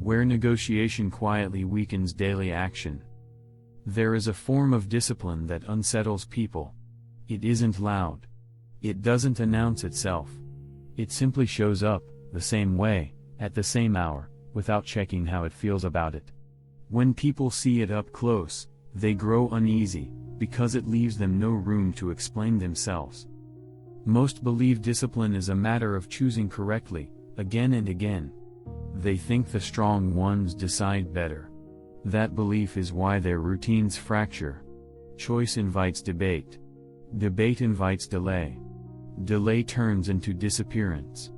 where negotiation quietly weakens daily action. There is a form of discipline that unsettles people. It isn't loud. It doesn't announce itself. It simply shows up, the same way, at the same hour, without checking how it feels about it. When people see it up close, they grow uneasy, because it leaves them no room to explain themselves. Most believe discipline is a matter of choosing correctly, again and again. They think the strong ones decide better. That belief is why their routines fracture. Choice invites debate. Debate invites delay. Delay turns into disappearance.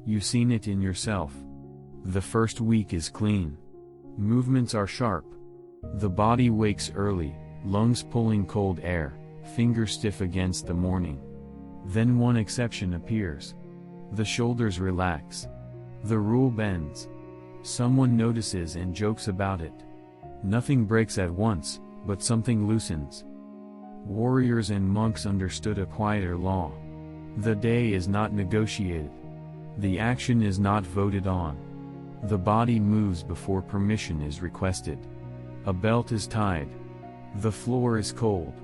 You've seen it in yourself. The first week is clean. Movements are sharp. The body wakes early, lungs pulling cold air, fingers stiff against the morning. Then one exception appears. The shoulders relax. The rule bends. Someone notices and jokes about it. Nothing breaks at once, but something loosens. Warriors and monks understood a quieter law. The day is not negotiated. The action is not voted on. The body moves before permission is requested. A belt is tied. The floor is cold.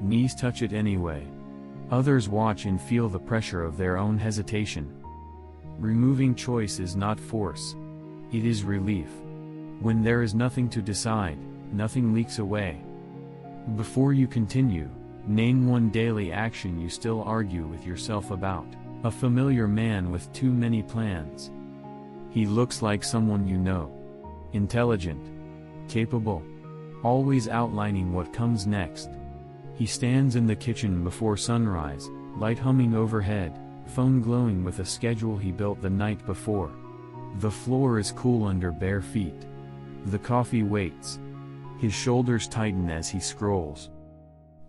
Knees touch it anyway. Others watch and feel the pressure of their own hesitation. Removing choice is not force. It is relief. When there is nothing to decide, nothing leaks away. Before you continue, name one daily action you still argue with yourself about. A familiar man with too many plans. He looks like someone you know. Intelligent. Capable. Always outlining what comes next. He stands in the kitchen before sunrise, light humming overhead, phone glowing with a schedule he built the night before. The floor is cool under bare feet. The coffee waits. His shoulders tighten as he scrolls.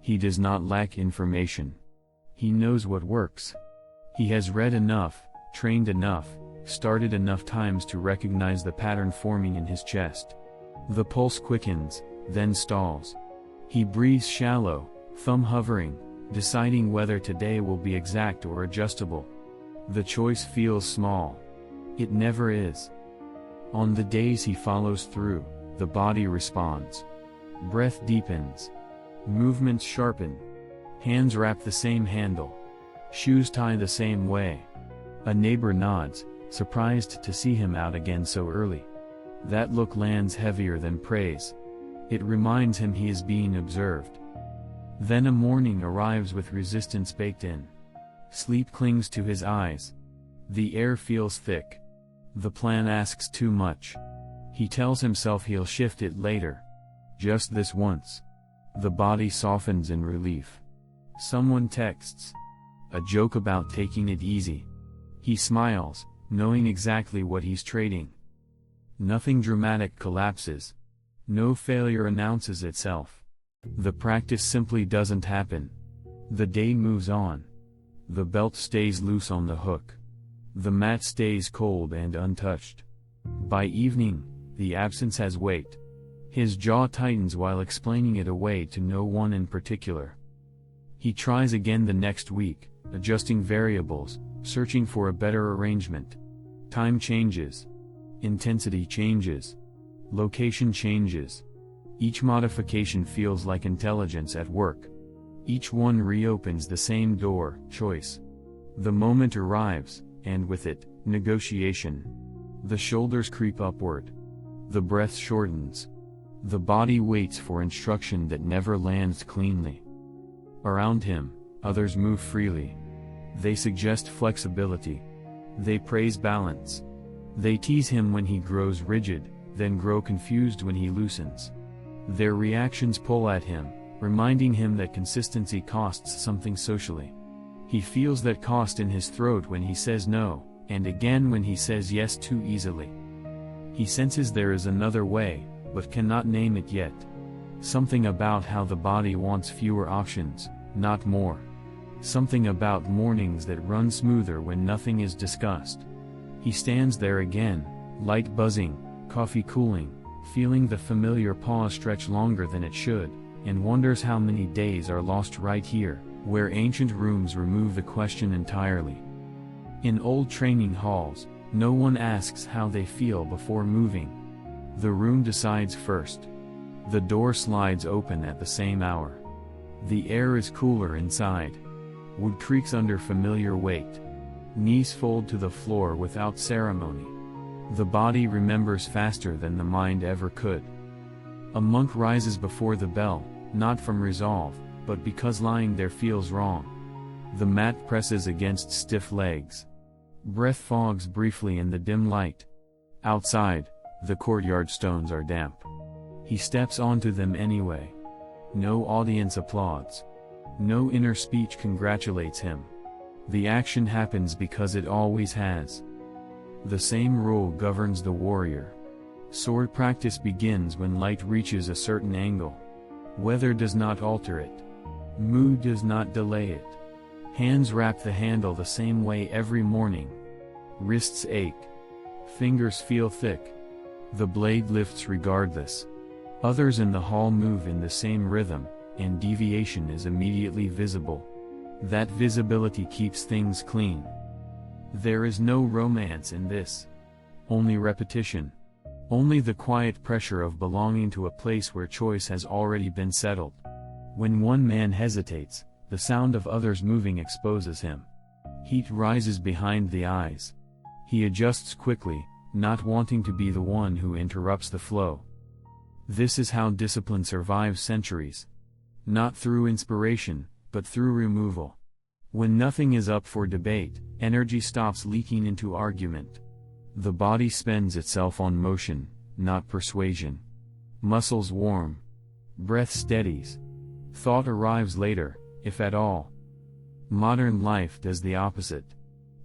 He does not lack information. He knows what works. He has read enough, trained enough, started enough times to recognize the pattern forming in his chest. The pulse quickens, then stalls. He breathes shallow, thumb hovering, deciding whether today will be exact or adjustable. The choice feels small. It never is. On the days he follows through, the body responds. Breath deepens. Movements sharpen. Hands wrap the same handle. Shoes tie the same way. A neighbor nods, surprised to see him out again so early. That look lands heavier than praise. It reminds him he is being observed. Then a morning arrives with resistance baked in. Sleep clings to his eyes. The air feels thick. The plan asks too much. He tells himself he'll shift it later. Just this once. The body softens in relief. Someone texts. A joke about taking it easy. He smiles, knowing exactly what he's trading. Nothing dramatic collapses. No failure announces itself. The practice simply doesn't happen. The day moves on. The belt stays loose on the hook. The mat stays cold and untouched. By evening, the absence has weight. His jaw tightens while explaining it away to no one in particular. He tries again the next week, adjusting variables, searching for a better arrangement. Time changes. Intensity changes. Location changes. Each modification feels like intelligence at work. Each one reopens the same door, choice. The moment arrives, and with it, negotiation. The shoulders creep upward. The breath shortens. The body waits for instruction that never lands cleanly. Around him, others move freely. They suggest flexibility. They praise balance. They tease him when he grows rigid, then grow confused when he loosens. Their reactions pull at him, reminding him that consistency costs something socially. He feels that cost in his throat when he says no, and again when he says yes too easily. He senses there is another way, but cannot name it yet. Something about how the body wants fewer options, not more. Something about mornings that run smoother when nothing is discussed. He stands there again, light buzzing, coffee cooling, feeling the familiar pause stretch longer than it should, and wonders how many days are lost right here, where ancient rooms remove the question entirely. In old training halls, No one asks how they feel before moving. The room decides first. The door slides open at the same hour. The air is cooler inside. Wood creaks under familiar weight. Knees fold to the floor without ceremony. The body remembers faster than the mind ever could. A monk rises before the bell, not from resolve, but because lying there feels wrong. The mat presses against stiff legs. Breath fogs briefly in the dim light. Outside, the courtyard stones are damp. He steps onto them anyway. No audience applauds. No inner speech congratulates him. The action happens because it always has. The same rule governs the warrior. Sword practice begins when light reaches a certain angle. Weather does not alter it. Mood does not delay it. Hands wrap the handle the same way every morning. Wrists ache. Fingers feel thick. The blade lifts regardless. Others in the hall move in the same rhythm, and deviation is immediately visible. That visibility keeps things clean. There is no romance in this. Only repetition. Only the quiet pressure of belonging to a place where choice has already been settled. When one man hesitates, the sound of others moving exposes him. Heat rises behind the eyes. He adjusts quickly, not wanting to be the one who interrupts the flow. This is how discipline survives centuries. Not through inspiration, but through removal. When nothing is up for debate, energy stops leaking into argument. The body spends itself on motion, not persuasion. Muscles warm. Breath steadies. Thought arrives later, if at all. Modern life does the opposite.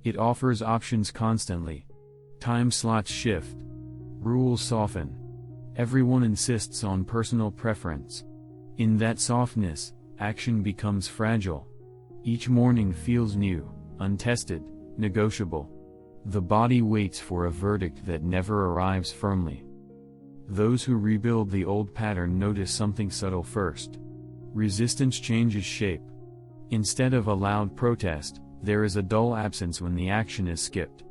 It offers options constantly. Time slots shift. Rules soften. Everyone insists on personal preference. In that softness, action becomes fragile. Each morning feels new, untested, negotiable. The body waits for a verdict that never arrives firmly. Those who rebuild the old pattern notice something subtle first. Resistance changes shape. Instead of a loud protest, there is a dull absence when the action is skipped.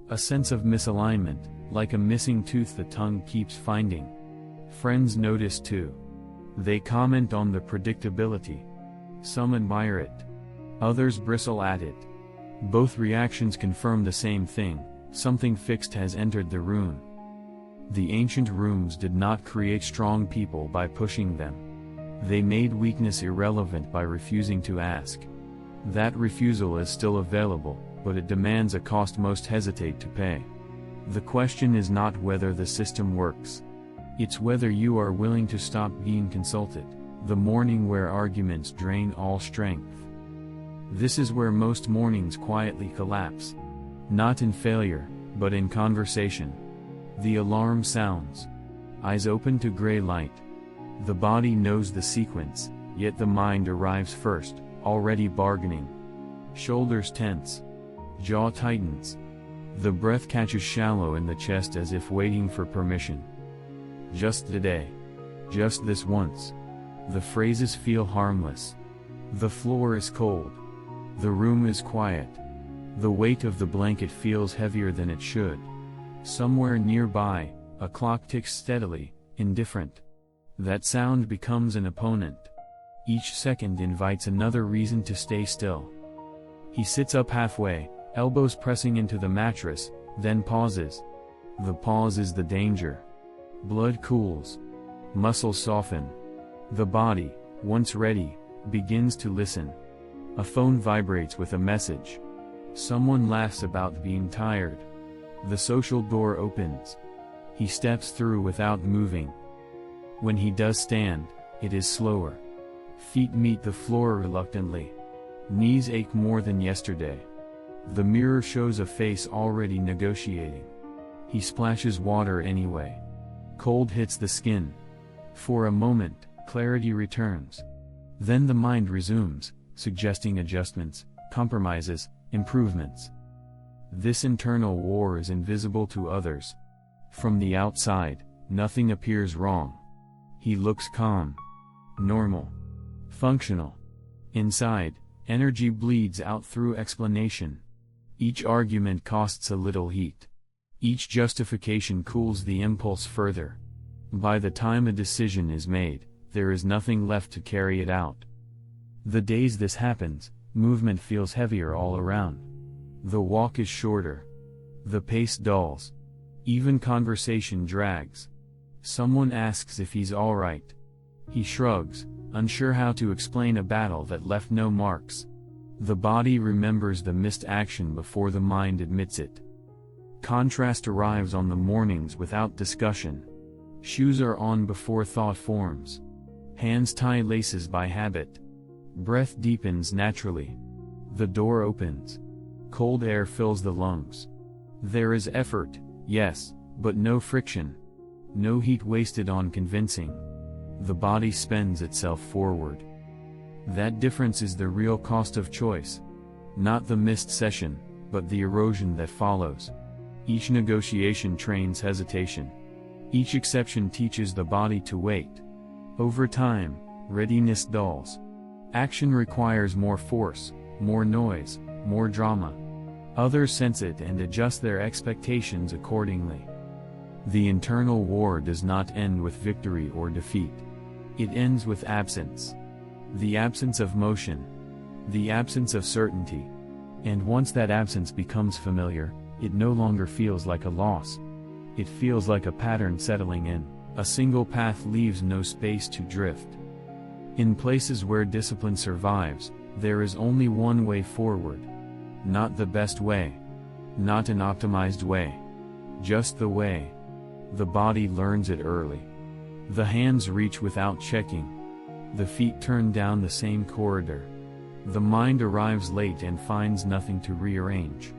A sense of misalignment, like a missing tooth the tongue keeps finding. Friends notice too. They comment on the predictability. Some admire it. Others bristle at it. Both reactions confirm the same thing: something fixed has entered the room. The ancient rooms did not create strong people by pushing them. They made weakness irrelevant by refusing to ask. That refusal is still available, but it demands a cost most hesitate to pay. The question is not whether the system works. It's whether you are willing to stop being consulted, the morning where arguments drain all strength. This is where most mornings quietly collapse. Not in failure, but in conversation. The alarm sounds. Eyes open to gray light. The body knows the sequence, yet the mind arrives first, already bargaining. Shoulders tense. Jaw tightens. The breath catches shallow in the chest as if waiting for permission. Just today. Just this once. The phrases feel harmless. The floor is cold. The room is quiet. The weight of the blanket feels heavier than it should. Somewhere nearby, a clock ticks steadily, indifferent. That sound becomes an opponent. Each second invites another reason to stay still. He sits up halfway, elbows pressing into the mattress, then pauses. The pause is the danger. Blood cools. Muscles soften. The body, once ready, begins to listen. A phone vibrates with a message. Someone laughs about being tired. The social door opens. He steps through without moving. When he does stand, it is slower. Feet meet the floor reluctantly. Knees ache more than yesterday. The mirror shows a face already negotiating. He splashes water anyway. Cold hits the skin. For a moment, clarity returns. Then the mind resumes, suggesting adjustments, compromises, improvements. This internal war is invisible to others. From the outside, nothing appears wrong. He looks calm, normal, functional. Inside, energy bleeds out through explanation. Each argument costs a little heat. Each justification cools the impulse further. By the time a decision is made, there is nothing left to carry it out. The days this happens, movement feels heavier all around. The walk is shorter. The pace dulls. Even conversation drags. Someone asks if he's alright. He shrugs, unsure how to explain a battle that left no marks. The body remembers the missed action before the mind admits it. Contrast arrives on the mornings without discussion. Shoes are on before thought forms. Hands tie laces by habit. Breath deepens naturally. The door opens. Cold air fills the lungs. There is effort, yes, but no friction. No heat wasted on convincing. The body spends itself forward. That difference is the real cost of choice. Not the missed session, but the erosion that follows. Each negotiation trains hesitation. Each exception teaches the body to wait. Over time, readiness dulls. Action requires more force, more noise, more drama. Others sense it and adjust their expectations accordingly. The internal war does not end with victory or defeat. It ends with absence. The absence of motion. The absence of certainty. And once that absence becomes familiar, it no longer feels like a loss. It feels like a pattern settling in. A single path leaves no space to drift. In places where discipline survives, there is only one way forward. Not the best way. Not an optimized way. Just the way. The body learns it early. The hands reach without checking. The feet turn down the same corridor. The mind arrives late and finds nothing to rearrange.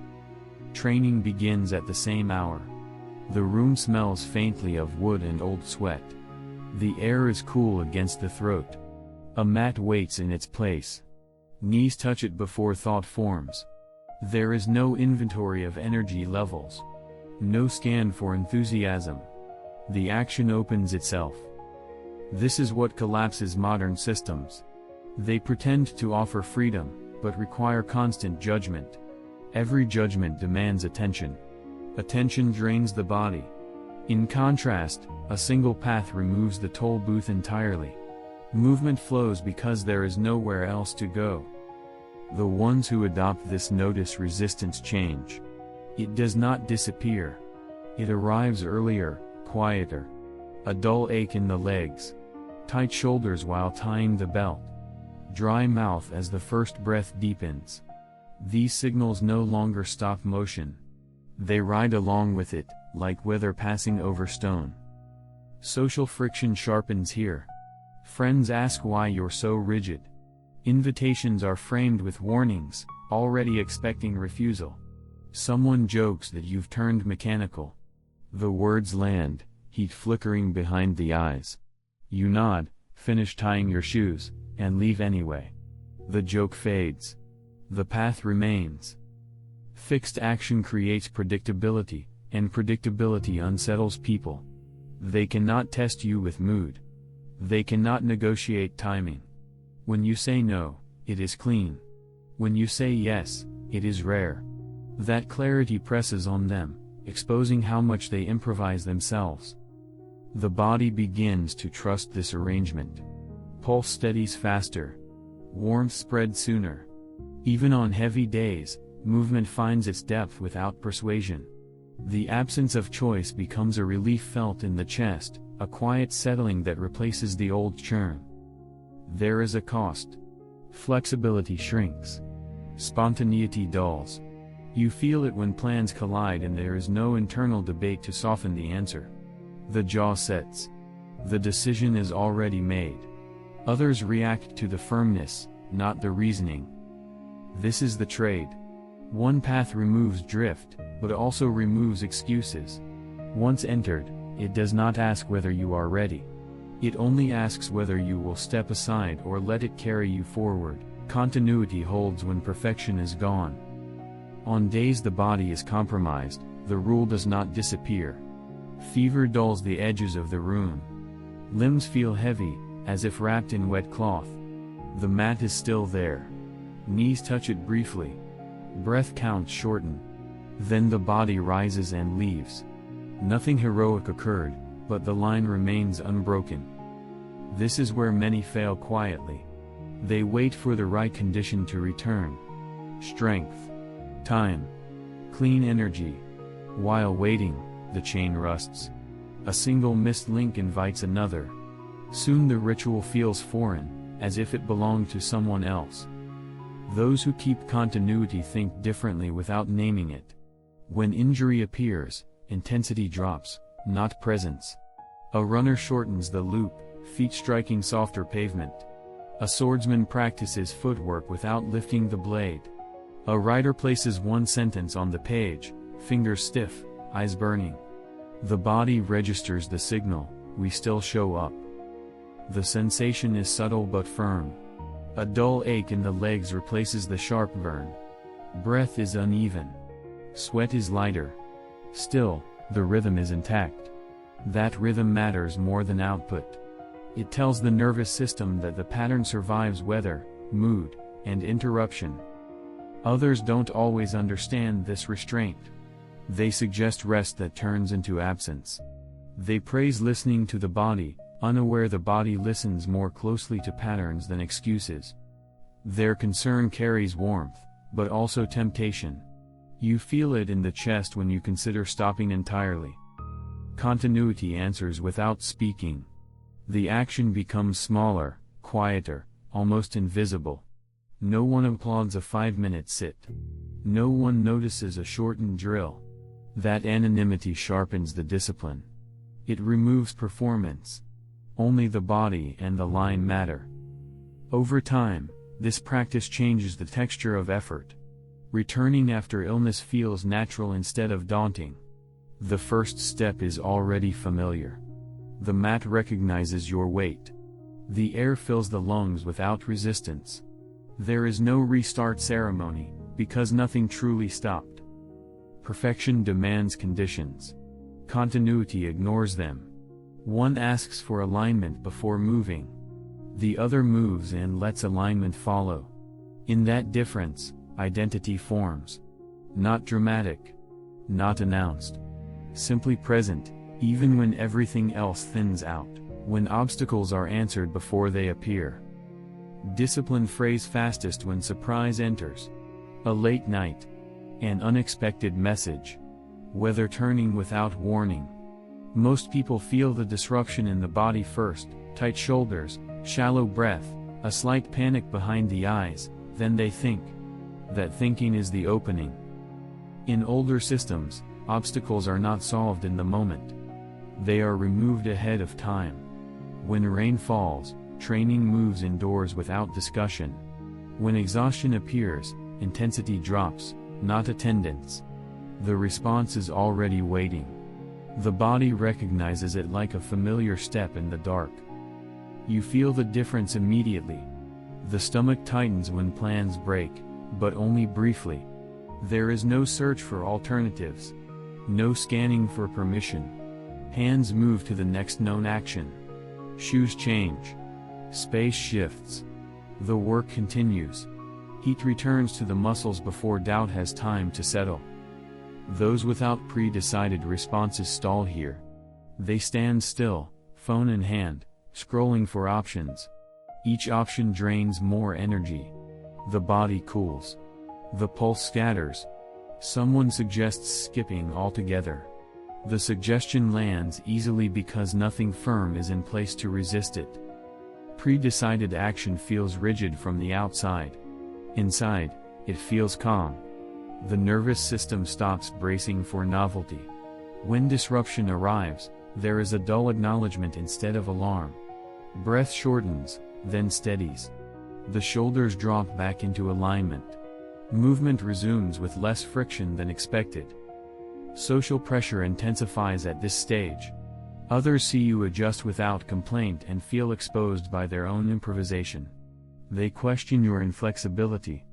Training begins at the same hour. The room smells faintly of wood and old sweat. The air is cool against the throat. A mat waits in its place. Knees touch it before thought forms. There is no inventory of energy levels. No scan for enthusiasm. The action opens itself. This is what collapses modern systems. They pretend to offer freedom, but require constant judgment. Every judgment demands attention. Attention drains the body. In contrast, a single path removes the toll booth entirely. Movement flows because there is nowhere else to go. The ones who adopt this notice resistance change. It does not disappear. It arrives earlier, quieter. A dull ache in the legs. Tight shoulders while tying the belt. Dry mouth as the first breath deepens. These signals no longer stop motion. They ride along with it, like weather passing over stone. Social friction sharpens here. Friends ask why you're so rigid. Invitations are framed with warnings, already expecting refusal. Someone jokes that you've turned mechanical. The words land, heat flickering behind the eyes. You nod, finish tying your shoes, and leave anyway. The joke fades. The path remains. Fixed action creates predictability, and predictability unsettles people. They cannot test you with mood. They cannot negotiate timing. When you say no, it is clean. When you say yes, it is rare. That clarity presses on them, exposing how much they improvise themselves. The body begins to trust this arrangement. Pulse steadies faster. Warmth spreads sooner. Even on heavy days, movement finds its depth without persuasion. The absence of choice becomes a relief felt in the chest, a quiet settling that replaces the old churn. There is a cost. Flexibility shrinks. Spontaneity dulls. You feel it when plans collide and there is no internal debate to soften the answer. The jaw sets. The decision is already made. Others react to the firmness, not the reasoning. This is the trade. One path removes drift, but also removes excuses. Once entered, it does not ask whether you are ready. It only asks whether you will step aside or let it carry you forward. Continuity holds when perfection is gone. On days the body is compromised, the rule does not disappear. Fever dulls the edges of the room. Limbs feel heavy, as if wrapped in wet cloth. The mat is still there. Knees touch it briefly. Breath counts shorten. Then the body rises and leaves. Nothing heroic occurred, but the line remains unbroken. This is where many fail quietly. They wait for the right condition to return. Strength, time, clean energy. While waiting, the chain rusts. A single missed link invites another. Soon the ritual feels foreign, as if it belonged to someone else. Those who keep continuity think differently without naming it. When injury appears, intensity drops, not presence. A runner shortens the loop, feet striking softer pavement. A swordsman practices footwork without lifting the blade. A writer places one sentence on the page, fingers stiff, eyes burning. The body registers the signal, we still show up. The sensation is subtle but firm. A dull ache in the legs replaces the sharp burn. Breath is uneven. Sweat is lighter. Still, the rhythm is intact. That rhythm matters more than output. It tells the nervous system that the pattern survives weather, mood, and interruption. Others don't always understand this restraint. They suggest rest that turns into absence. They praise listening to the body, unaware the body listens more closely to patterns than excuses. Their concern carries warmth, but also temptation. You feel it in the chest when you consider stopping entirely. Continuity answers without speaking. The action becomes smaller, quieter, almost invisible. No one applauds a 5-minute sit. No one notices a shortened drill. That anonymity sharpens the discipline. It removes performance. Only the body and the line matter. Over time, this practice changes the texture of effort. Returning after illness feels natural instead of daunting. The first step is already familiar. The mat recognizes your weight. The air fills the lungs without resistance. There is no restart ceremony, because nothing truly stopped. Perfection demands conditions. Continuity ignores them. One asks for alignment before moving. The other moves and lets alignment follow. In that difference, identity forms. Not dramatic. Not announced. Simply present, even when everything else thins out, when obstacles are answered before they appear. Discipline frays fastest when surprise enters. A late night. An unexpected message. Weather turning without warning. Most people feel the disruption in the body first, tight shoulders, shallow breath, a slight panic behind the eyes, then they think. That thinking is the opening. In older systems, obstacles are not solved in the moment. They are removed ahead of time. When rain falls, training moves indoors without discussion. When exhaustion appears, intensity drops, not attendance. The response is already waiting. The body recognizes it like a familiar step in the dark. You feel the difference immediately. The stomach tightens when plans break, but only briefly. There is no search for alternatives. No scanning for permission. Hands move to the next known action. Shoes change. Space shifts. The work continues. Heat returns to the muscles before doubt has time to settle. Those without pre-decided responses stall here. They stand still, phone in hand, scrolling for options. Each option drains more energy. The body cools. The pulse scatters. Someone suggests skipping altogether. The suggestion lands easily because nothing firm is in place to resist it. Pre-decided action feels rigid from the outside. Inside, it feels calm. The nervous system stops bracing for novelty. When disruption arrives, there is a dull acknowledgement instead of alarm. Breath shortens, then steadies. The shoulders drop back into alignment. Movement resumes with less friction than expected. Social pressure intensifies at this stage. Others see you adjust without complaint and feel exposed by their own improvisation. They question your inflexibility.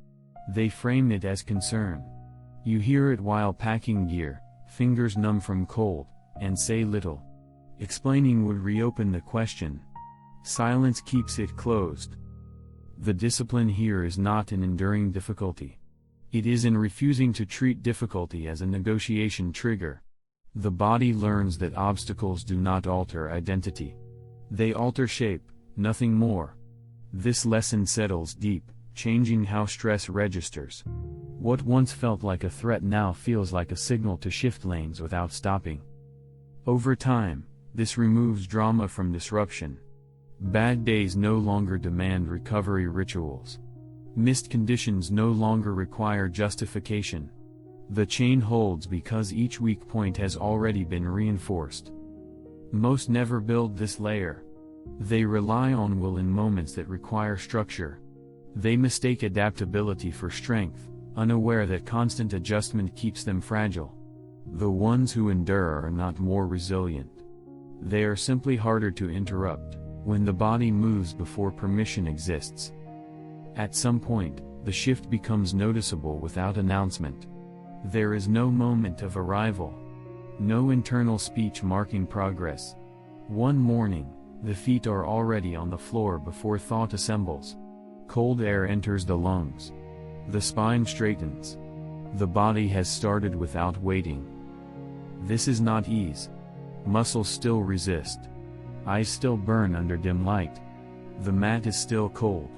They frame it as concern. You hear it while packing gear, fingers numb from cold, and say little. Explaining would reopen the question. Silence keeps it closed. The discipline here is not in enduring difficulty. It is in refusing to treat difficulty as a negotiation trigger. The body learns that obstacles do not alter identity. They alter shape, nothing more. This lesson settles deep, changing how stress registers. What once felt like a threat now feels like a signal to shift lanes without stopping. Over time, this removes drama from disruption. Bad days no longer demand recovery rituals. Missed conditions no longer require justification. The chain holds because each weak point has already been reinforced. Most never build this layer. They rely on will in moments that require structure. They mistake adaptability for strength, unaware that constant adjustment keeps them fragile. The ones who endure are not more resilient. They are simply harder to interrupt, when the body moves before permission exists. At some point, the shift becomes noticeable without announcement. There is no moment of arrival. No internal speech marking progress. One morning, the feet are already on the floor before thought assembles. Cold air enters the lungs. The spine straightens. The body has started without waiting. This is not ease. Muscles still resist. Eyes still burn under dim light. The mat is still cold.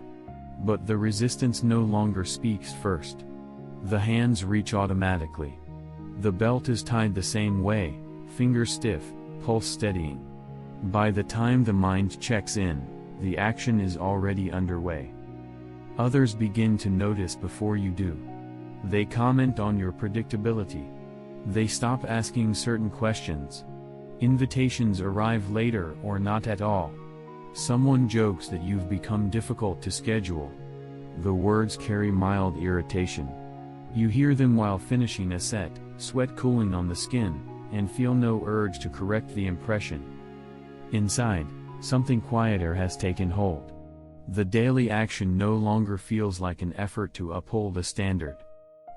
But the resistance no longer speaks first. The hands reach automatically. The belt is tied the same way, fingers stiff, pulse steadying. By the time the mind checks in, the action is already underway. Others begin to notice before you do. They comment on your predictability. They stop asking certain questions. Invitations arrive later or not at all. Someone jokes that you've become difficult to schedule. The words carry mild irritation. You hear them while finishing a set, sweat cooling on the skin, and feel no urge to correct the impression. Inside, something quieter has taken hold. The daily action no longer feels like an effort to uphold a standard.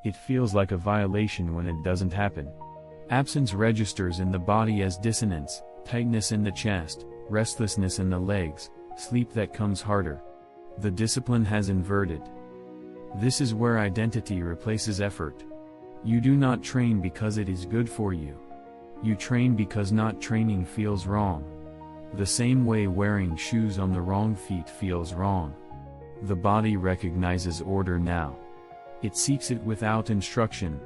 It feels like a violation when it doesn't happen. Absence registers in the body as dissonance, tightness in the chest, restlessness in the legs, sleep that comes harder. The discipline has inverted. This is where identity replaces effort. You do not train because it is good for you. You train because not training feels wrong. The same way wearing shoes on the wrong feet feels wrong. The body recognizes order now. It seeks it without instruction.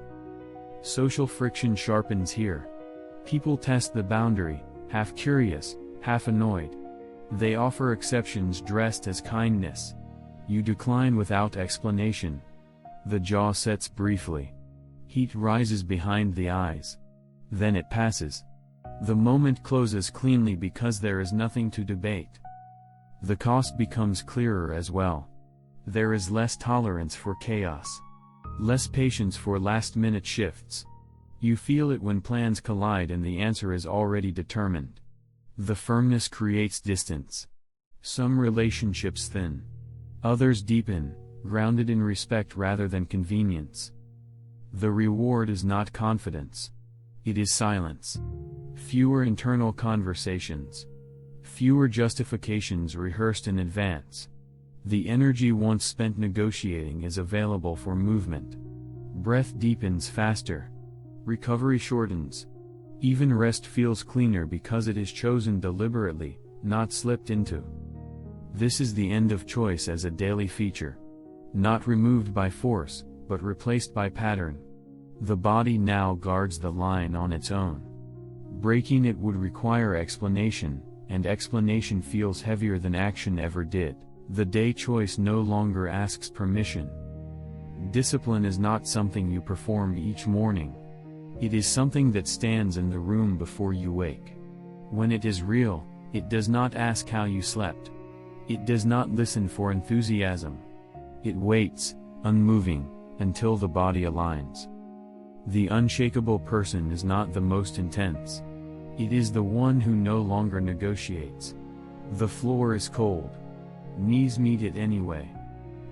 Social friction sharpens here. People test the boundary, half curious, half annoyed. They offer exceptions dressed as kindness. You decline without explanation. The jaw sets briefly. Heat rises behind the eyes. Then it passes. The moment closes cleanly because there is nothing to debate. The cost becomes clearer as well. There is less tolerance for chaos. Less patience for last-minute shifts. You feel it when plans collide and the answer is already determined. The firmness creates distance. Some relationships thin. Others deepen, grounded in respect rather than convenience. The reward is not confidence. It is silence. Fewer internal conversations. Fewer justifications rehearsed in advance. The energy once spent negotiating is available for movement. Breath deepens faster. Recovery shortens. Even rest feels cleaner because it is chosen deliberately, not slipped into. This is the end of choice as a daily feature. Not removed by force, but replaced by pattern. The body now guards the line on its own. Breaking it would require explanation, and explanation feels heavier than action ever did. The day choice no longer asks permission. Discipline is not something you perform each morning. It is something that stands in the room before you wake. When it is real, it does not ask how you slept. It does not listen for enthusiasm. It waits, unmoving, until the body aligns. The unshakable person is not the most intense. It is the one who no longer negotiates. The floor is cold. Knees meet it anyway.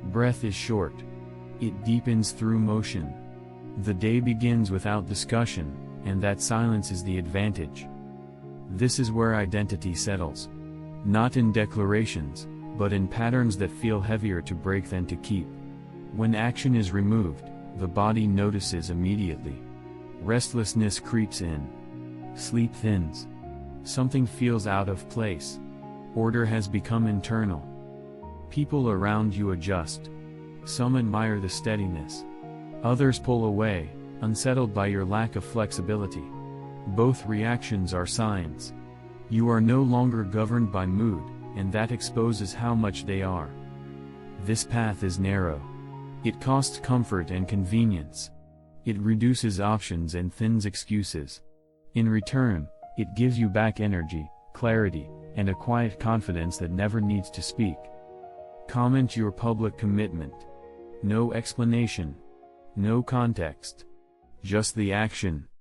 Breath is short. It deepens through motion. The day begins without discussion, and that silence is the advantage. This is where identity settles. Not in declarations, but in patterns that feel heavier to break than to keep. When action is removed, The body notices immediately. Restlessness creeps in. Sleep thins. Something feels out of place. Order has become internal. People around you adjust. Some admire the steadiness. Others pull away, unsettled by your lack of flexibility. Both reactions are signs. You are no longer governed by mood, and that exposes how much they are. This path is narrow. It costs comfort and convenience. It reduces options and thins excuses. In return, it gives you back energy, clarity, and a quiet confidence that never needs to speak. Comment your public commitment. No explanation. No context. Just the action,